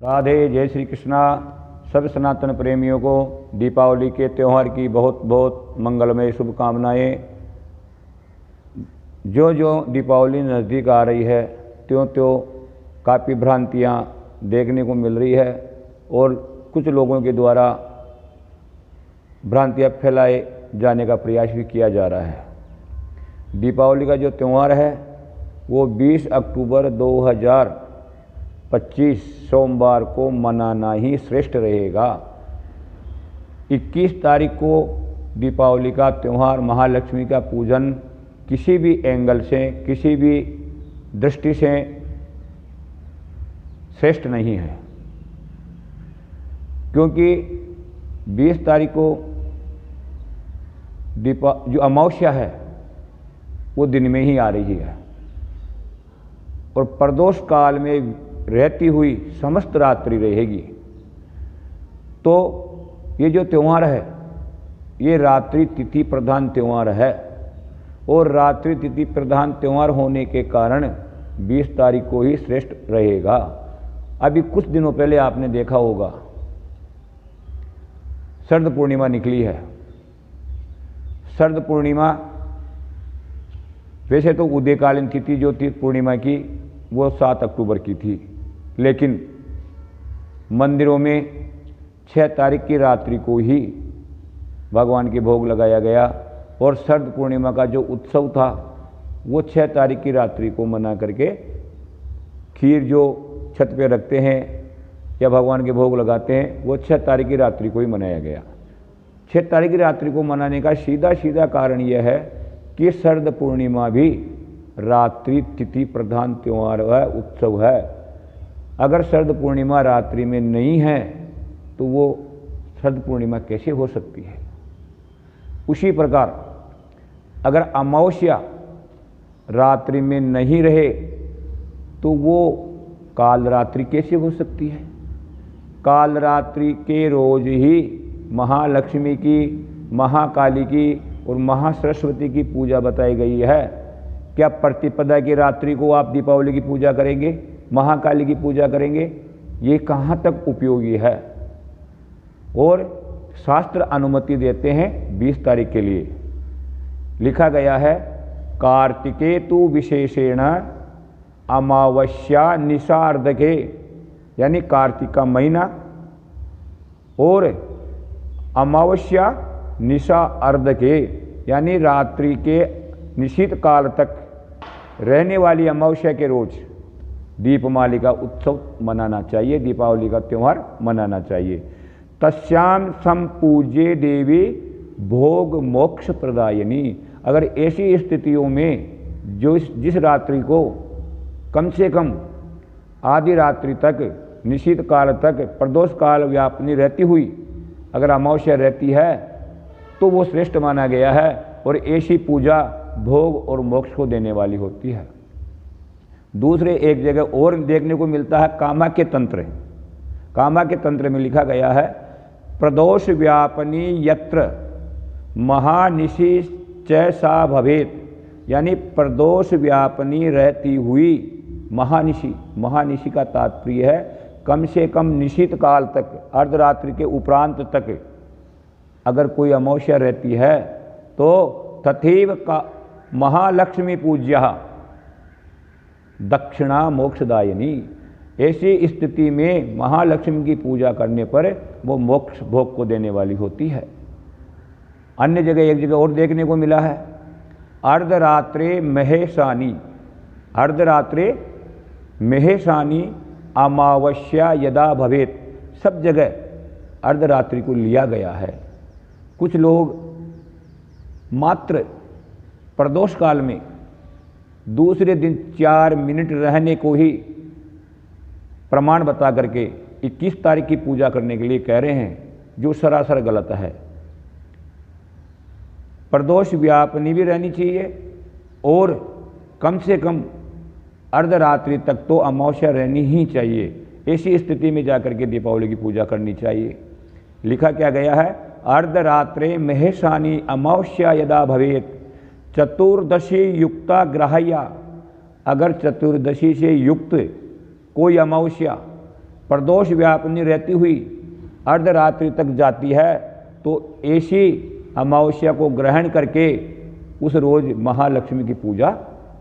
राधे, जय श्री कृष्णा। सब सनातन प्रेमियों को दीपावली के त्यौहार की बहुत बहुत मंगलमय शुभकामनाएं। जो जो दीपावली नज़दीक आ रही है त्यों त्यों काफ़ी भ्रांतियां देखने को मिल रही है और कुछ लोगों के द्वारा भ्रांतियां फैलाए जाने का प्रयास भी किया जा रहा है। दीपावली का जो त्यौहार है वो 20 अक्टूबर 2025 सोमवार को मनाना ही श्रेष्ठ रहेगा। 21 तारीख को दीपावली का त्यौहार, महालक्ष्मी का पूजन किसी भी एंगल से, किसी भी दृष्टि से श्रेष्ठ नहीं है, क्योंकि 20 तारीख को जो अमावस्या है वो दिन में ही आ रही है और प्रदोष काल में रहती हुई समस्त रात्रि रहेगी। तो ये जो त्यौहार है ये रात्रि तिथि प्रधान त्यौहार है और रात्रि तिथि प्रधान त्यौहार होने के कारण 20 तारीख को ही श्रेष्ठ रहेगा। अभी कुछ दिनों पहले आपने देखा होगा शरद पूर्णिमा निकली है। शरद पूर्णिमा वैसे तो उदयकालीन तिथि जो थी पूर्णिमा की वो 7 अक्टूबर की थी, लेकिन मंदिरों में 6 तारीख की रात्रि को ही भगवान के भोग लगाया गया और शरद पूर्णिमा का जो उत्सव था वो 6 तारीख की रात्रि को मना करके खीर जो छत पे रखते हैं या भगवान के भोग लगाते हैं वो 6 तारीख की रात्रि को ही मनाया गया। 6 तारीख की रात्रि को मनाने का सीधा कारण यह है कि शरद पूर्णिमा भी रात्रि तिथि प्रधान त्यौहार है, उत्सव है। अगर शरद पूर्णिमा रात्रि में नहीं है तो वो शरद पूर्णिमा कैसे हो सकती है। उसी प्रकार अगर अमावस्या रात्रि में नहीं रहे तो वो काल रात्रि कैसे हो सकती है। काल रात्रि के रोज ही महालक्ष्मी की, महाकाली की और महासरस्वती की पूजा बताई गई है। क्या प्रतिपदा की रात्रि को आप दीपावली की पूजा करेंगे, महाकाली की पूजा करेंगे? ये कहाँ तक उपयोगी है। और शास्त्र अनुमति देते हैं 20 तारीख के लिए। लिखा गया है कार्तिके तु विशेषेण अमावस्या निशार्धके, यानी कार्तिक का महीना और अमावस्या निशा अर्ध के, यानी रात्रि के निशीत काल तक रहने वाली अमावस्या के रोज दीपमाली का उत्सव मनाना चाहिए, दीपावली का त्यौहार मनाना चाहिए। तस्याम संपूज्ये देवी भोग मोक्ष प्रदायिनी। अगर ऐसी स्थितियों में जिस रात्रि को कम से कम आधी रात्रि तक, निशीत काल तक, प्रदोष काल व्यापनी रहती हुई अगर अमावस्या रहती है तो वो श्रेष्ठ माना गया है और ऐसी पूजा भोग और मोक्ष को देने वाली होती है। दूसरे एक जगह और देखने को मिलता है कामाख्य तंत्र। कामाख्य तंत्र में लिखा गया है प्रदोष व्यापनी यत्र महानिशि च सा भवेत, यानी प्रदोष व्यापनी रहती हुई महानिशि। महानिशि का तात्पर्य है कम से कम निशित काल तक, अर्धरात्रि के उपरांत तक अगर कोई अमावस्या रहती है तो तथैव का महालक्ष्मी पूज्य दक्षिणा मोक्षदायिनी। ऐसी स्थिति में महालक्ष्मी की पूजा करने पर वो मोक्ष भोग को देने वाली होती है। अन्य जगह एक जगह और देखने को मिला है अर्धरात्रे महेशानी। अर्धरात्रे महेशानी अमावस्या यदा भवेत। सब जगह अर्धरात्रि को लिया गया है। कुछ लोग मात्र प्रदोष काल में दूसरे दिन 4 मिनट रहने को ही प्रमाण बता करके 21 तारीख की पूजा करने के लिए कह रहे हैं, जो सरासर गलत है। प्रदोष व्यापनी भी रहनी चाहिए और कम से कम अर्धरात्रि तक तो अमावस्या रहनी ही चाहिए। ऐसी स्थिति में जाकर के दीपावली की पूजा करनी चाहिए। लिखा क्या गया है अर्धरात्रे महेशानी अमावस्या यदा भवेत चतुर्दशी युक्ता ग्राह्या। अगर चतुर्दशी से युक्त कोई अमावस्या प्रदोष व्यापिनी रहती हुई अर्धरात्रि तक जाती है, तो ऐसी अमावस्या को ग्रहण करके उस रोज महालक्ष्मी की पूजा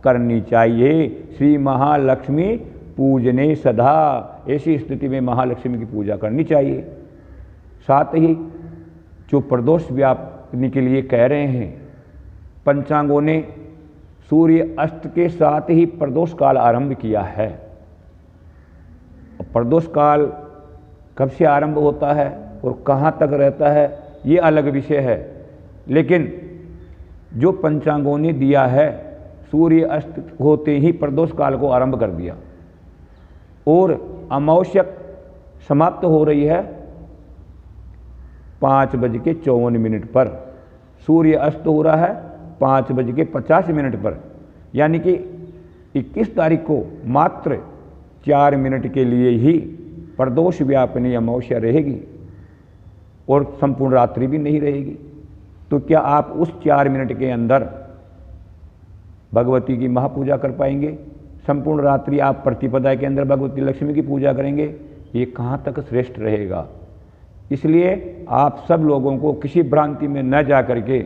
करनी चाहिए। श्री महालक्ष्मी पूजने सदा, ऐसी स्थिति में महालक्ष्मी की पूजा करनी चाहिए। साथ ही जो प्रदोष व्यापनी के लिए कह रहे हैं, पंचांगों ने सूर्य अस्त के साथ ही प्रदोष काल आरंभ किया है। प्रदोष काल कब से आरंभ होता है और कहाँ तक रहता है ये अलग विषय है, लेकिन जो पंचांगों ने दिया है, सूर्य अस्त होते ही प्रदोष काल को आरंभ कर दिया और अमावस्या समाप्त हो रही है 5:54 पर, सूर्य अस्त हो रहा है 5:50 पर, यानी कि 21 तारीख को मात्र 4 मिनट के लिए ही प्रदोष व्यापिनी अमावस्या रहेगी और संपूर्ण रात्रि भी नहीं रहेगी। तो क्या आप उस 4 मिनट के अंदर भगवती की महापूजा कर पाएंगे? संपूर्ण रात्रि आप प्रतिपदा के अंदर भगवती लक्ष्मी की पूजा करेंगे? ये कहाँ तक श्रेष्ठ रहेगा? इसलिए आप सब लोगों को किसी भ्रांति में न जा करके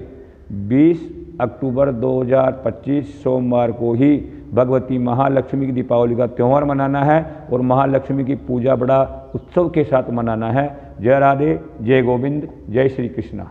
20 अक्टूबर 2025 सोमवार को ही भगवती महालक्ष्मी की दीपावली का त्यौहार मनाना है और महालक्ष्मी की पूजा बड़ा उत्सव के साथ मनाना है। जय राधे, जय गोविंद, जय श्री कृष्णा।